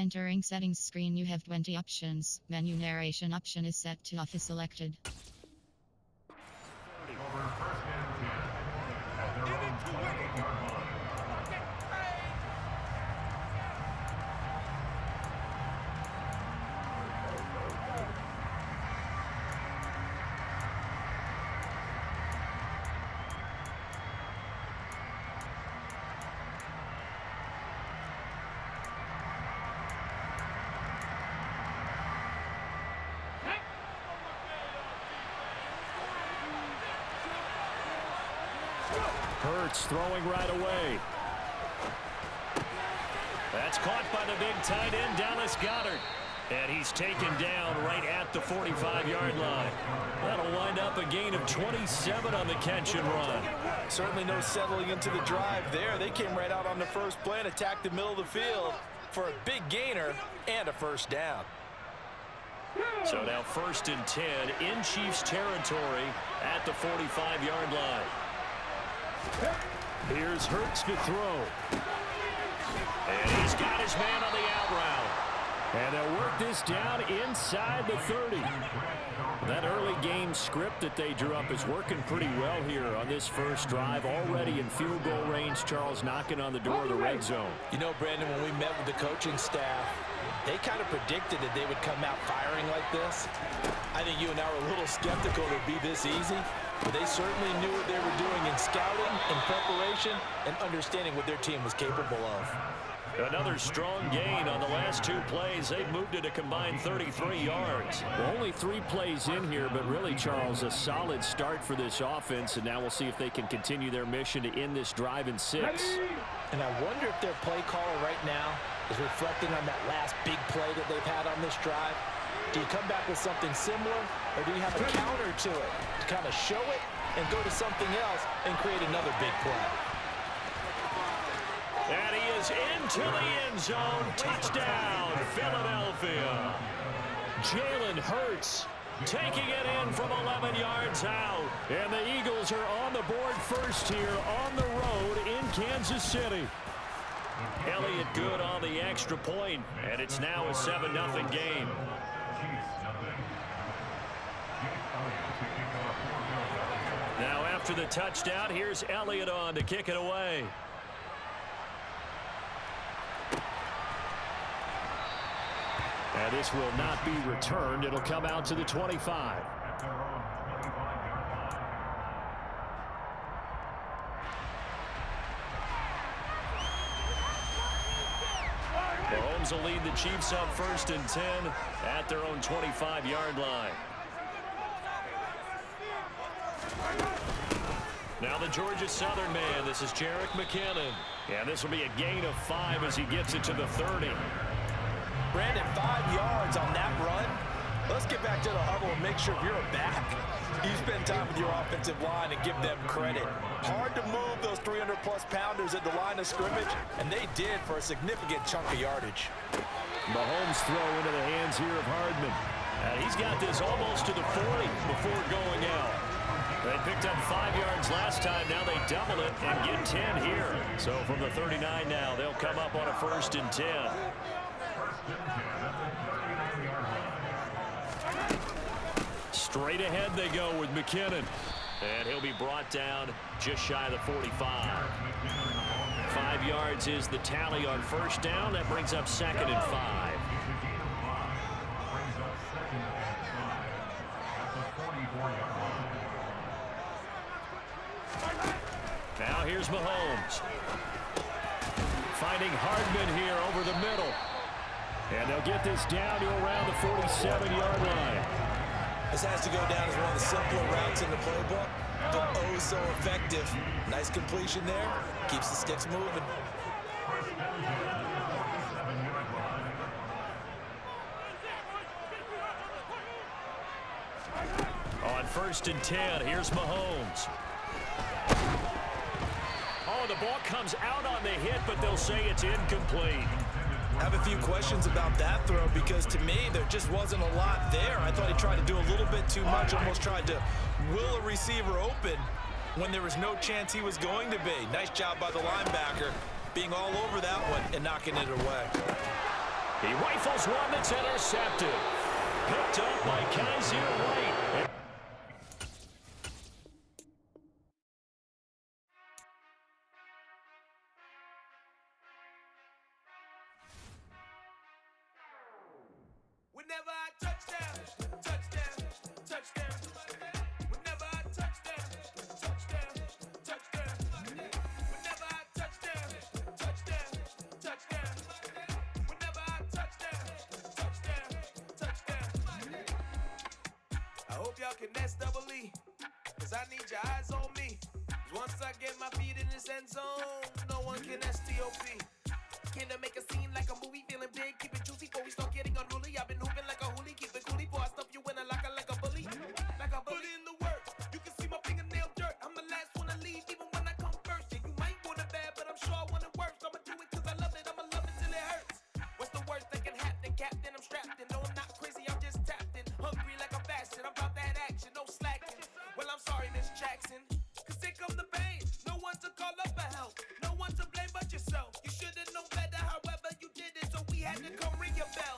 Entering settings screen, you have 20 options. Menu narration option is set to off is selected. Over first and 10 at their own 28-yard line. Hurts throwing right away. That's caught by the big tight end, Dallas Goedert. And he's taken down right at the 45-yard line. That'll wind up a gain of 27 on the catch and run. Certainly no settling into the drive there. They came right out on the first play and attacked the middle of the field for a big gainer and a first down. So now 1st and 10 in Chiefs territory at the 45-yard line. Here's Hurts to throw. And he's got his man on the out route. And they'll work this down inside the 30. That early game script that they drew up is working pretty well here on this first drive. Already in field goal range, Charles knocking on the door of the red zone. You know, Brandon, when we met with the coaching staff, they kind of predicted that they would come out firing like this. I think you and I were a little skeptical it would be this easy. But they certainly knew what they were doing in scouting, in preparation, and understanding what their team was capable of. Another strong gain on the last 2 plays. They've moved it a combined 33 yards. Well, only 3 plays in here, but really, Charles, a solid start for this offense. And now we'll see if they can continue their mission to end this drive in 6. And I wonder if their play caller right now is reflecting on that last big play that they've had on this drive. Do you come back with something similar, or do you have a counter to it to kind of show it and go to something else and create another big play? And he is into the end zone. Touchdown, Philadelphia. Jalen Hurts taking it in from 11 yards out. And the Eagles are on the board first here on the road in Kansas City. Elliott good on the extra point, and it's now a 7-0 game. Now after the touchdown, here's Elliott on to kick it away. And this will not be returned. It'll come out to the 25. Mahomes will lead the Chiefs up 1st and 10 at their own 25-yard line. Now the Georgia Southern man. This is Jerick McKinnon. And this will be a gain of 5 as he gets it to the 30. Brandon, 5 yards on that run. Let's get back to the huddle and make sure you're back. You spend time with your offensive line and give them credit. Hard to move those 300-plus pounders at the line of scrimmage, and they did for a significant chunk of yardage. Mahomes throw into the hands here of Hardman. And he's got this almost to the 40 before going out. They picked up 5 yards last time. Now they double it and get 10 here. So from the 39 now, they'll come up on a 1st and 10. Straight ahead they go with McKinnon. And he'll be brought down just shy of the 45. 5 yards is the tally on 1st down. That brings up 2nd and 5. Now here's Mahomes. Finding Hardman here over the middle. And they'll get this down to around the 47-yard line. This has to go down as one of the simpler routes in the playbook, but oh so effective. Nice completion there. Keeps the sticks moving. On 1st and 10, here's Mahomes. Oh, the ball comes out on the hit, but they'll say it's incomplete. I have a few questions about that throw because to me there just wasn't a lot there. I thought he tried to do a little bit too much, almost tried to will a receiver open when there was no chance he was going to be. Nice job by the linebacker being all over that one and knocking it away. He rifles one that's intercepted. Picked up by Kaiser White. Whenever I touchdown, touchdown, touchdown. Whenever I touchdown, touchdown, touchdown. Whenever I touchdown, touchdown, touchdown. Whenever I touchdown, touchdown, touchdown. I hope y'all can nest double E, cause I need your eyes on me. 'Cause once I get my feet in this end zone, no one can STOP. Can I make a scene like a movie, feeling big, keep it juicy before we start getting unruly. I've been hooping like a hoolie, keep it coolie before I stuff you in a locker like a bully. Like a bully. Put in the work, you can see my fingernail dirt. I'm the last one to leave, even when I come first. Yeah, you might want it bad, but I'm sure I want it worse. I'ma do it cause I love it, I'ma love it till it hurts. What's the worst that can happen, Captain? I'm strapped in, no I'm not crazy, I'm just tapped in. Hungry like I'm fasting, I'm about that action, no slacking. Well, I'm sorry, Miss Jackson, cause here come the pain. No one to call up for help, no one to blame but yourself. You should've known better, however you did it, so we had to come ring your bell.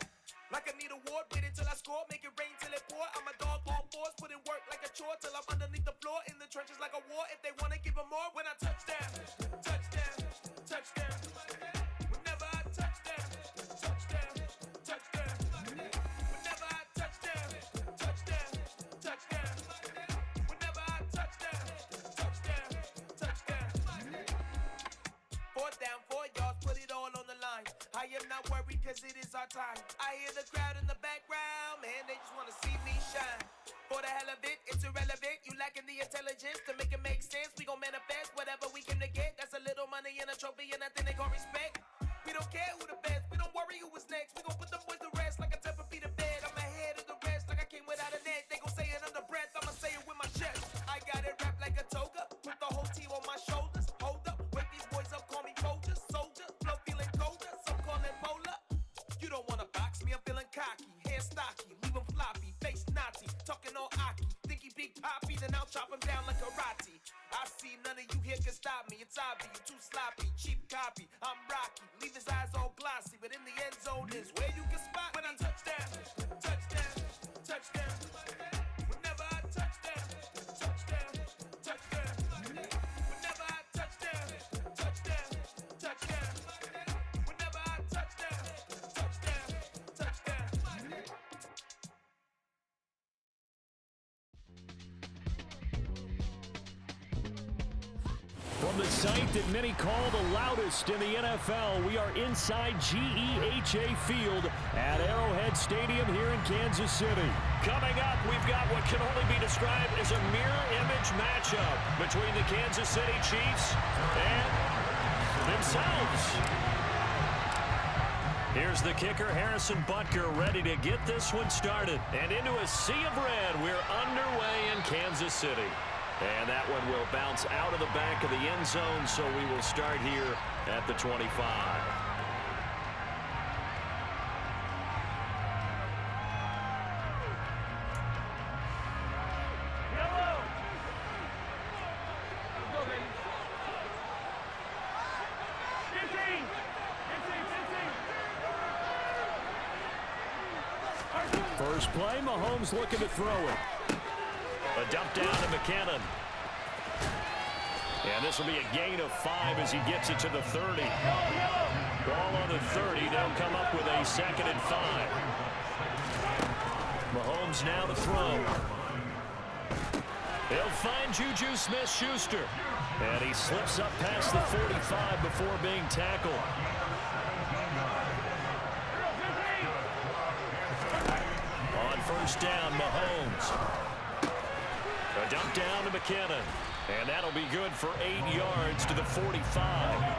Like I need a ward, wait until I score, make it rain till it pour. I'm a dog on fours, put in work like a chore till I'm underneath the floor, in the trenches like a war. If they wanna give them more, when I touchdown, touchdown, touchdown. Whenever I touchdown, touchdown, touchdown. Whenever I touchdown, touchdown, touchdown. Whenever I touchdown, touchdown, touchdown. 4th down, 4 yards, put it all on the line. I am not worried cause it is our time. I hear the crowd in the background, man, they just wanna see me shine. For the hell of it, it's irrelevant. You lacking the intelligence to make it make sense. We gon' manifest whatever we came to get. That's a little money and a trophy and nothing they call respect. We don't care who the best, we don't worry who was next. We gon' put them boys to rest like a 10 feet of bed. I'm ahead of the rest like I came without a net. They gon' say it under breath, I'ma say it with my chest. I got it wrapped like a toga, put the whole team on my shoulders. Hold up, wake these boys up, call me Folger, soldier, flow feeling colder, some call it polar. You don't wanna box me, I'm feeling cocky, hair stocky, leave him floppy, face naughty, talking all aki, think he big poppy, then I'll chop him down like karate. I see none of you here can stop me, it's obvious, you too sloppy, cheap copy, I'm rocky, leave his eyes all glossy, but in the end zone is where you can spot when I touchdown, touchdown, touchdown. Whenever I touchdown, touchdown, touchdown. Whenever I touchdown, touchdown, touchdown. Whenever I touchdown, touchdown, touchdown. From the site that many call the loudest in the NFL, we are inside GEHA Field at Arrowhead Stadium here in Kansas City. Coming up, we've got what can only be described as a mirror image matchup between the Kansas City Chiefs and themselves. Here's the kicker, Harrison Butker, ready to get this one started. And into a sea of red, we're underway in Kansas City. And that one will bounce out of the back of the end zone, so we will start here at the 25. First play, Mahomes looking to throw it. A dump down to McKinnon. And this will be a gain of 5 as he gets it to the 30. Ball on the 30. They'll come up with a 2nd and 5. Mahomes now to throw. He'll find Juju Smith-Schuster. And he slips up past the 45 before being tackled. On first down, Mahomes. A dump down to McKinnon. And that'll be good for 8 yards to the 45.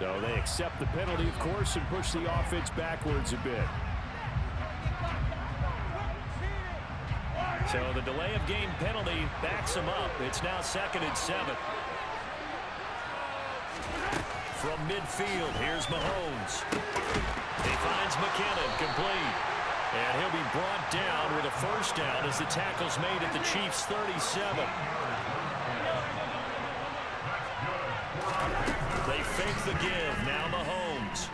So they accept the penalty, of course, and push the offense backwards a bit. So the delay of game penalty backs them up. It's now 2nd and 7. From midfield, here's Mahomes. He finds McKinnon, complete. And he'll be brought down with a first down as the tackle's made at the Chiefs' 37. They fake the give. Now Mahomes.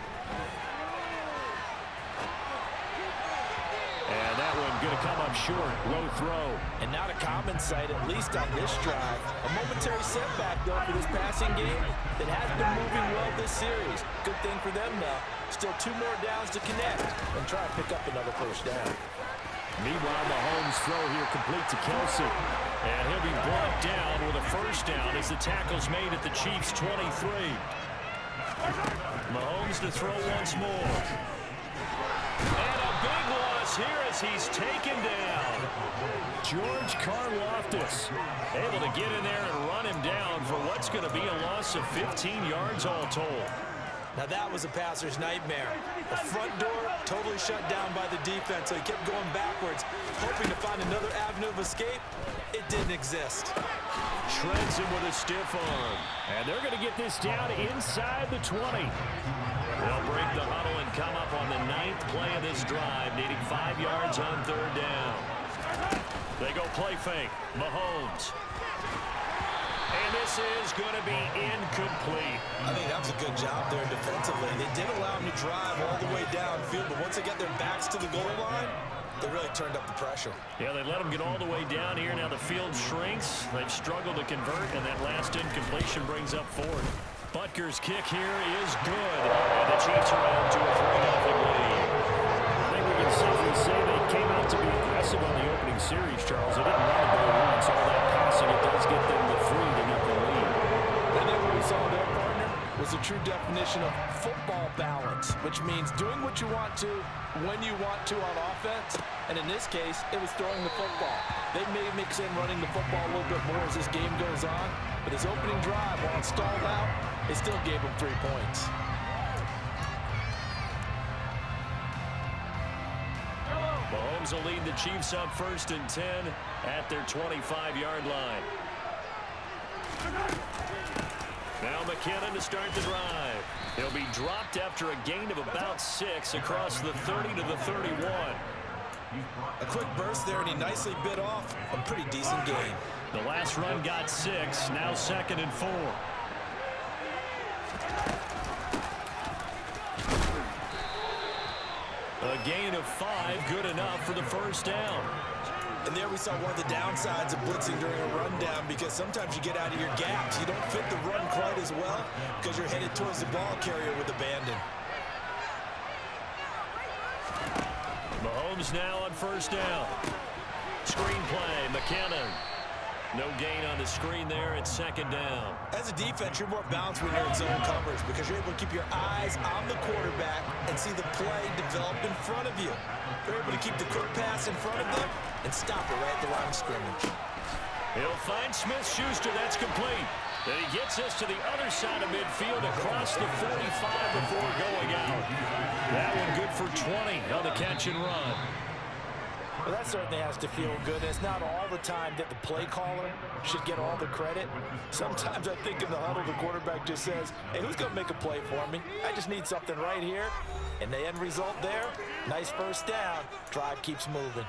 And that one going to come up short. Low throw. And not a common sight, at least on this drive. A momentary setback, though, for this passing game that has been moving well this series. Good thing for them, though. Still 2 more downs to connect and try to pick up another first down. Meanwhile, Mahomes' throw here complete to Kelsey. And he'll be brought down with a first down as the tackle's made at the Chiefs' 23. Mahomes to throw once more. And a big loss here as he's taken down. George Karlaftis able to get in there and run him down for what's going to be a loss of 15 yards all told. Now that was a passer's nightmare. The front door totally shut down by the defense, so he kept going backwards, hoping to find another avenue of escape. It didn't exist. Shreds him with a stiff arm. And they're going to get this down inside the 20. They'll break the huddle and come up on the 9th play of this drive, needing 5 yards on 3rd down. They go play fake. Mahomes. And this is going to be incomplete. I think that was a good job there defensively. They did allow him to drive all the way downfield, but once they got their backs to the goal line, they really turned up the pressure. Yeah, they let him get all the way down here. Now the field shrinks. They've struggled to convert, and that last incompletion brings up 4th. Butker's kick here is good, and the Chiefs are out to a 3-0 lead. I think we can safely say they came out to be aggressive on the opening series, Charles. They didn't want to go once. All that passing, it does get them the 3 to get the lead. And then what we saw there, partner, was a true definition of football balance, which means doing what you want to, when you want to on offense. And in this case, it was throwing the football. They may mix in running the football a little bit more as this game goes on, but his opening drive, while it stalled out, it still gave him 3 points. Mahomes will lead the Chiefs up 1st and 10 at their 25-yard line. Now McKinnon to start the drive. He'll be dropped after a gain of about 6 across the 30 to the 31. A quick burst there, and he nicely bit off a pretty decent gain. The last run got 6, now 2nd and 4. A gain of 5, good enough for the first down. And there we saw one of the downsides of blitzing during a rundown, because sometimes you get out of your gaps. You don't fit the run quite as well because you're headed towards the ball carrier with abandon. Mahomes now on first down. Screen play, McKinnon. No gain on the screen there at 2nd down. As a defense, you're more balanced when you're in zone coverage because you're able to keep your eyes on the quarterback and see the play develop in front of you. You're able to keep the quick pass in front of them and stop it right at the line of scrimmage. He'll find Smith-Schuster. That's complete. Then he gets us to the other side of midfield across the 45 before going out. That one good for 20 on the catch and run. Well, that certainly has to feel good. It's not all the time that the play caller should get all the credit. Sometimes I think in the huddle, the quarterback just says, hey, who's going to make a play for me? I just need something right here. And the end result there, nice first down. Drive keeps moving.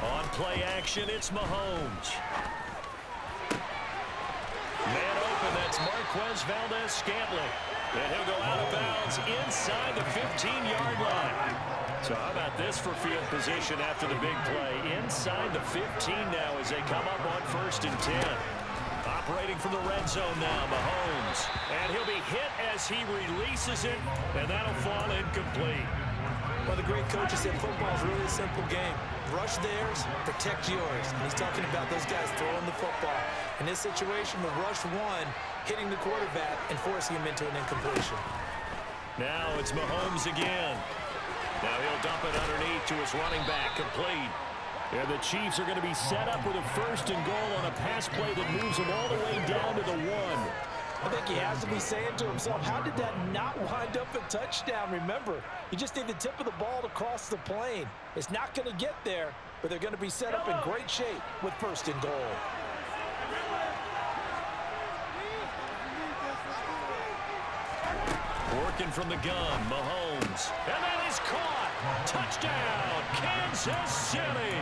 On play action, it's Mahomes. Man open, that's Marquez Valdez-Scantling. And he'll go out of bounds inside the 15-yard line. So how about this for field position after the big play? Inside the 15 now as they come up on 1st and 10. Operating from the red zone now, Mahomes. And he'll be hit as he releases it, and that'll fall incomplete. Well, the great coach has said football is really a simple game. Rush theirs, protect yours. And he's talking about those guys throwing the football. In this situation, the rush one, hitting the quarterback and forcing him into an incompletion. Now it's Mahomes again. Now he'll dump it underneath to his running back, complete. And the Chiefs are going to be set up with a 1st and goal on a pass play that moves them all the way down to the 1. I think he has to be saying to himself, how did that not wind up a touchdown? Remember, you just need the tip of the ball to cross the plane. It's not going to get there, but they're going to be set up in great shape with 1st and goal. Working from the gun, Mahomes. And that is caught. Touchdown, Kansas City.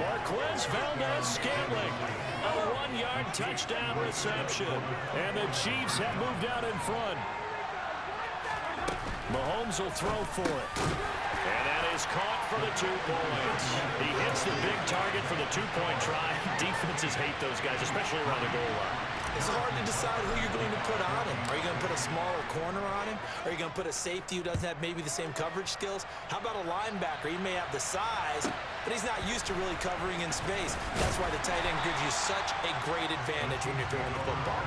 Marquez Valdez-Scantling. A 1-yard touchdown reception. And the Chiefs have moved out in front. Mahomes will throw for it. And that is caught for the 2 points. He hits the big target for the 2-point try. Defenses hate those guys, especially around the goal line. It's hard to decide who you're going to put on him. Are you going to put a smaller corner on him? Are you going to put a safety who doesn't have maybe the same coverage skills? How about a linebacker? He may have the size, but he's not used to really covering in space. That's why the tight end gives you such a great advantage when you're throwing the football.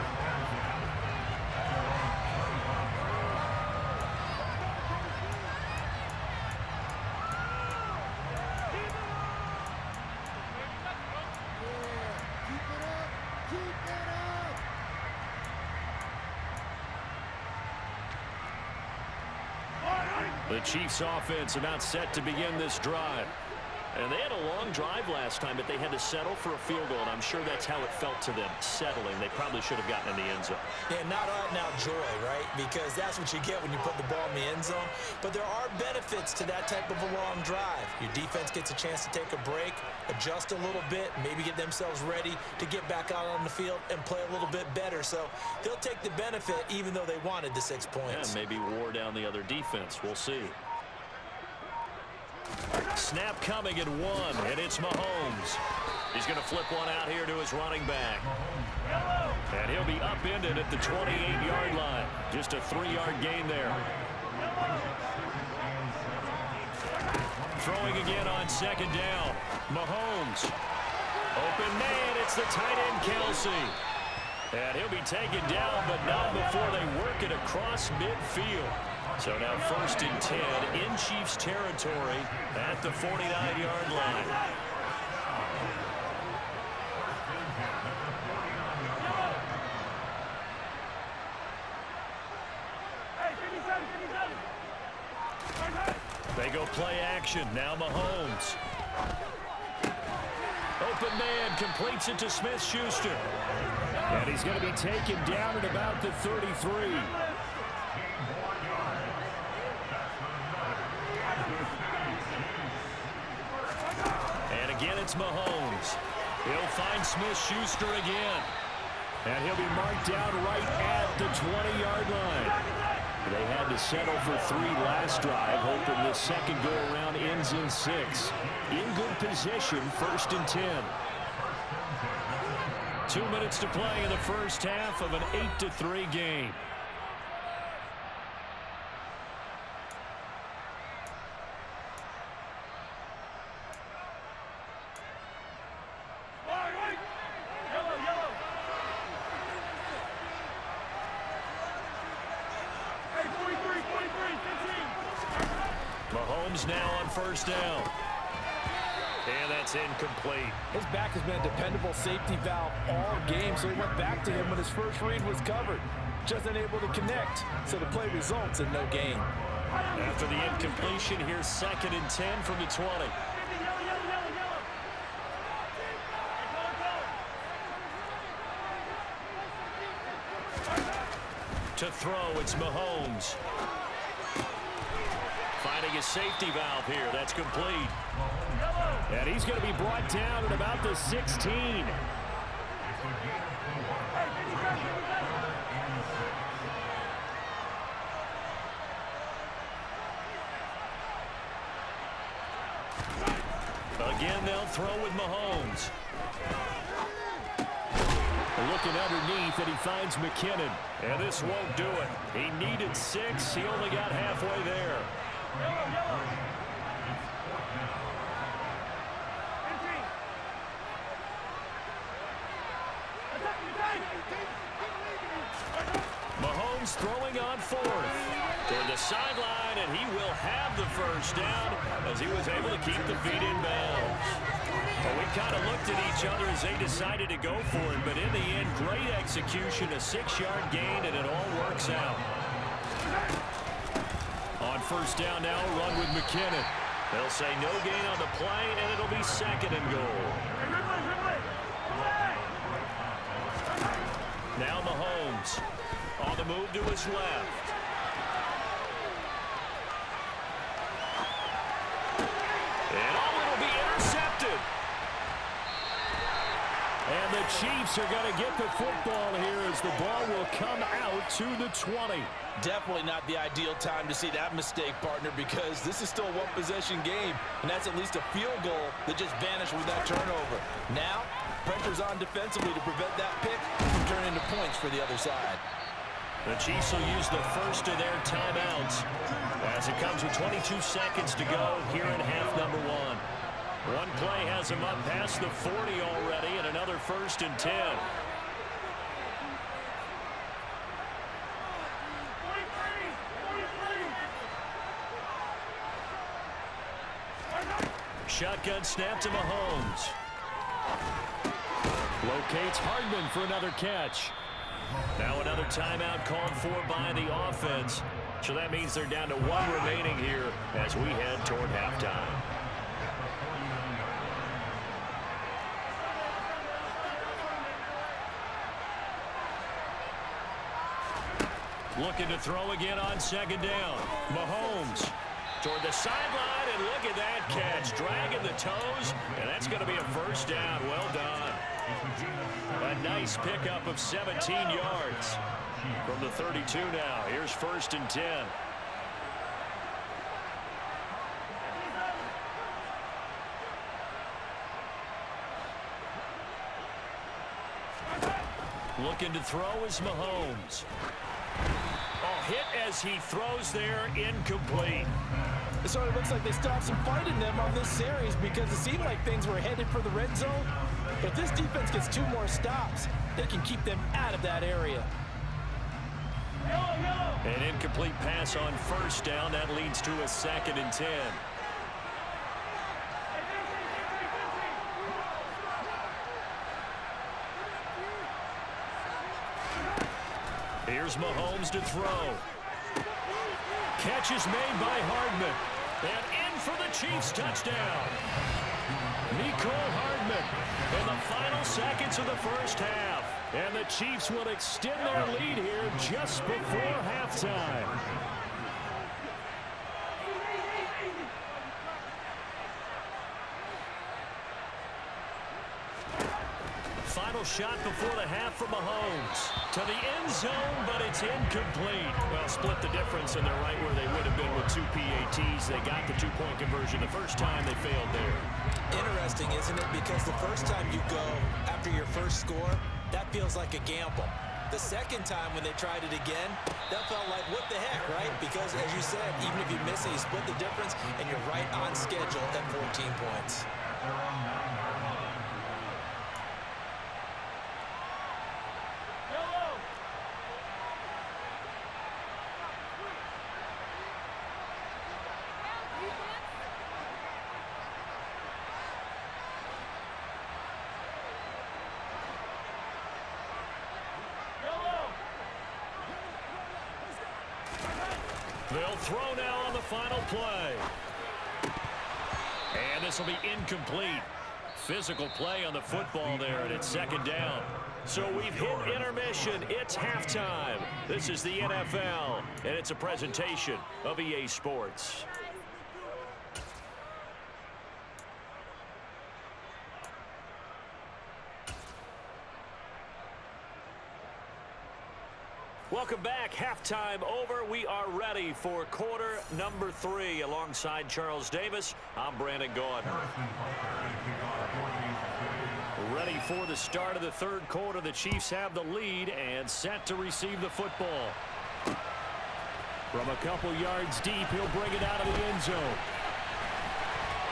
The Chiefs offense about set to begin this drive. And they had a long drive last time, but they had to settle for a field goal, and I'm sure that's how it felt to them, settling. They probably should have gotten in the end zone. Yeah, not out now joy, right? Because that's what you get when you put the ball in the end zone. But there are benefits to that type of a long drive. Your defense gets a chance to take a break, adjust a little bit, maybe get themselves ready to get back out on the field and play a little bit better. So they'll take the benefit even though they wanted the 6 points. Yeah, maybe wore down the other defense. We'll see. Snap coming at 1, and it's Mahomes. He's going to flip one out here to his running back. And he'll be upended at the 28-yard line. Just a 3-yard gain there. Throwing again on 2nd down. Mahomes. Open man, it's the tight end Kelsey. And he'll be taken down, but not before they work it across midfield. So now 1st and 10 in Chiefs territory at the 49-yard line. They go play action. Now Mahomes. Open man completes it to Smith-Schuster. And he's going to be taken down at about the 33. And again, it's Mahomes. He'll find Smith-Schuster again. And he'll be marked down right at the 20-yard line. They had to settle for 3 last drive, hoping this second go-around ends in 6. In good position, 1st and 10. 2 minutes to play in the first half of an 8-3 game. Mahomes now on 1st down. And that's incomplete. His back has been a dependable safety valve all game, so he went back to him when his first read was covered. Just unable to connect, so the play results in no gain. After the incompletion, here's 2nd and 10 from the 20. To throw, it's Mahomes. Finding a safety valve here. That's complete. And he's going to be brought down at about the 16. Again, they'll throw with Mahomes. Looking underneath, and he finds McKinnon. And this won't do it. He needed 6. He only got halfway there. Mahomes throwing on 4th. Toward the sideline, and he will have the first down as he was able to keep the feet in bounds. Well, we kind of looked at each other as they decided to go for it, but in the end, great execution, a 6-yard gain, and it all works out. On first down now, run with McKinnon. They'll say no gain on the play, and it'll be 2nd and goal. Now Mahomes on the move to his left. And it'll be intercepted. And the Chiefs are going to get the football here as the ball will come out to the 20. Definitely not the ideal time to see that mistake, partner, because this is still a one-possession game, and that's at least a field goal that just vanished with that turnover. Now, pressure's on defensively to prevent that pick from turning into points for the other side. The Chiefs will use the first of their timeouts as it comes with 22 seconds to go here in half number 1. One play has them up past the 40 already, and another 1st and 10. Shotgun snap to Mahomes. Locates Hardman for another catch. Now another timeout called for by the offense. So that means they're down to 1 remaining here as we head toward halftime. Looking to throw again on 2nd down. Mahomes toward the sideline, and look at that catch. Dragging the toes, and that's going to be a first down. Well done. A nice pickup of 17 yards from the 32 now. Here's 1st and 10. Looking to throw is Mahomes. Oh, hit as he throws there, incomplete. It sort of looks like they still have some fight in them on this series because it seemed like things were headed for the red zone. But if this defense gets 2 more stops, they can keep them out of that area. An incomplete pass on first down. That leads to a 2nd and 10. Here's Mahomes to throw. Catch is made by Hardman. And in for the Chiefs touchdown. Nicole Hardman in the final seconds of the first half. And the Chiefs will extend their lead here just before halftime. Final shot before the half from Mahomes. To the end zone, but it's incomplete. Well, split the difference, and they're right where they would have been with 2 PATs. They got the 2-point conversion the first time. They failed there. Interesting, isn't it? Because the first time you go after your first score, that feels like a gamble. The second time when they tried it again, that felt like, what the heck, right? Because, as you said, even if you miss it, you split the difference, and you're right on schedule at 14 points. They'll throw now on the final play. And this will be incomplete. Physical play on the football there, and it's 2nd down. So we've hit intermission. It's halftime. This is the NFL, and it's a presentation of EA Sports. Welcome back. Halftime over. We are ready for quarter number 3. Alongside Charles Davis, I'm Brandon Gaudin. Ready for the start of the 3rd quarter. The Chiefs have the lead and set to receive the football. From a couple yards deep, he'll bring it out of the end zone.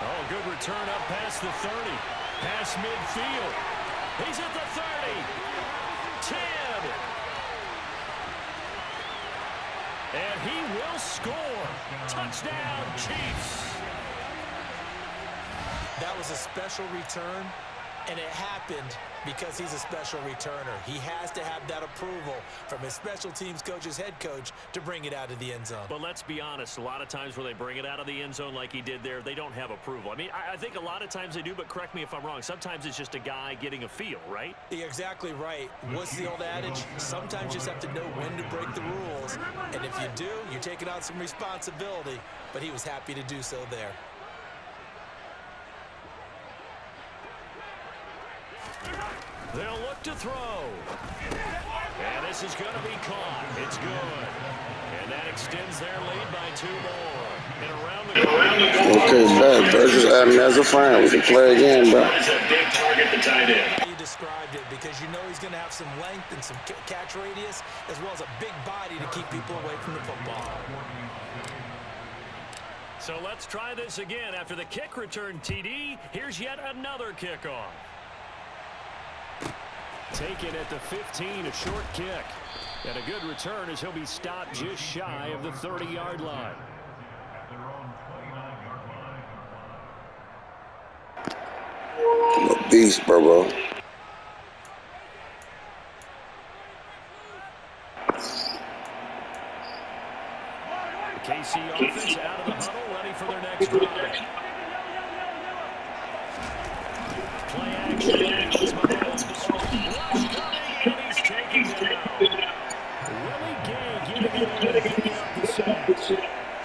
Oh, good return up past the 30. Past midfield. He's at the 30. 10. And he will He'll score. Touchdown, Chiefs. That was a special return, and it happened because he's a special returner. He has to have that approval from his special teams coach's head coach to bring it out of the end zone. But let's be honest, a lot of times where they bring it out of the end zone like he did there, they don't have approval. I mean, I think a lot of times they do, but correct me if I'm wrong. Sometimes it's just a guy getting a feel, right? You're exactly right. What's the old adage? Sometimes you just have to know when to break the rules. And if you do, you're taking on some responsibility. But he was happy to do so there. They'll look to throw. And this is going to be caught. It's good. And that extends their lead by 2 more. And around the Okay, bad. Bro, just add me as a friend. We can play again, bro. You described it because you know he's going to have some length and some catch radius as well as a big body to keep people away from the football. So let's try this again. After the kick return, TD, here's yet another kickoff. Taken at the 15, a short kick. And a good return as he'll be stopped just shy of the 30-yard line. I'm a beast, bro. KC offense out of the huddle, ready for their next drive. Play action. It's Mahomes. Rush coming, and he's taken down. Willie Gay getting it in, picking up the sack. He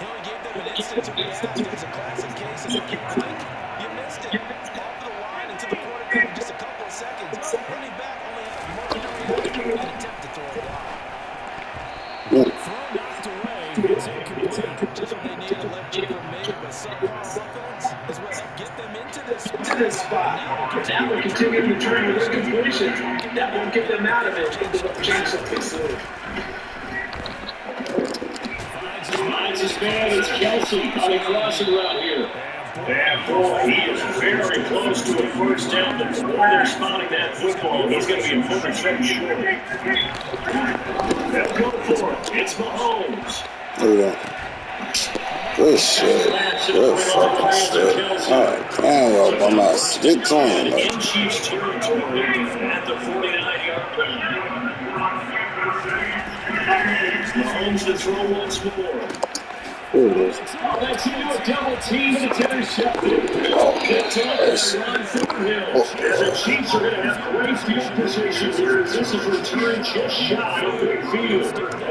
only gave them an instant to react. It was a classic case of a kick like you missed it. Off the line into the quarterback in just a couple of seconds. Running back only had a moment to react and attempt to throw a block. Throw knocked away. It's incomplete. Just when they needed a left cheek from made, but subpar offense is what helped get them into this spot. Now they're continuing to turn with completion. That won't get them out of it. Change something soon. Finds his man. It's Kelsey on a crossing route here. And boy, he is very close to a first down. Before they're spotting that football, he's going to be a perfect stretch short. They'll go for it. It's Mahomes. Look at that. Good shit. Good fucking shit. Alright, damn, y'all bum ass. Get clean, bro. In Chiefs territory at the 49-yard line. Mahomes to throw once more. That's a double team and it's intercepted. Good to run through him. The Chiefs are going to have great field position here as this is return just shy of the field.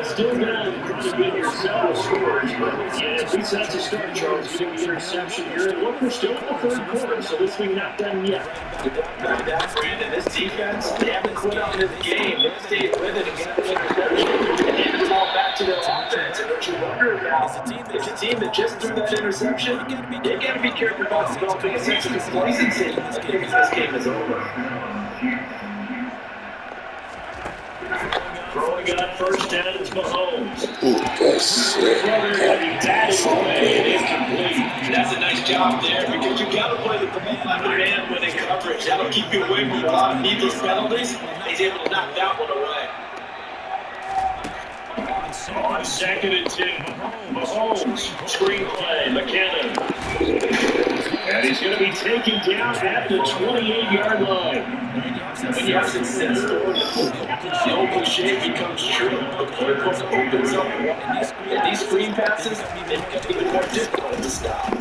Still down trying to get yourself scores, but yeah, at least that's a start, Charles. Getting the interception here. And look, we're still in the third quarter, so this thing not done yet. That's Brandon. This defense, they haven't quit on this game. They stayed with it and got the interception. And handed the ball back to their offense. And what you wonder about is a team that just threw that interception, they got to be careful about developing a sense of complacency. I think this game is over. Throwing on first down is Mahomes. Good shit. That's a nice job there because you got to play the ball under hand when in coverage. That'll keep you away from a lot of needless penalties. He's able to knock that one away. On 2nd and 10, Mahomes, screen play, McKinnon. And he's going to be taken down at the 28-yard line. When you have success stories, the old cliche becomes true. The playbook opens up. And these screen passes, they become even more difficult to stop.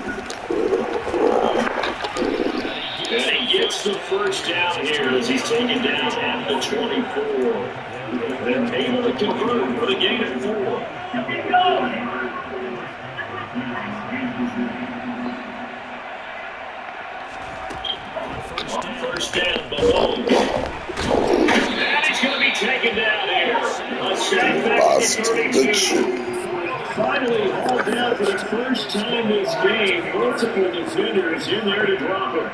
And he gets the first down here as he's taken down at the 24. They're able to convert for the gain of 4. On first down, Mahomes. And he's going to be taken down here. A sack back to 32. Finally hauled down for the first time this game. Multiple defenders in there to drop him.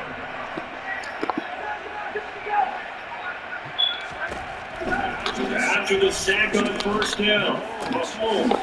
After the sack on first down, Mahomes.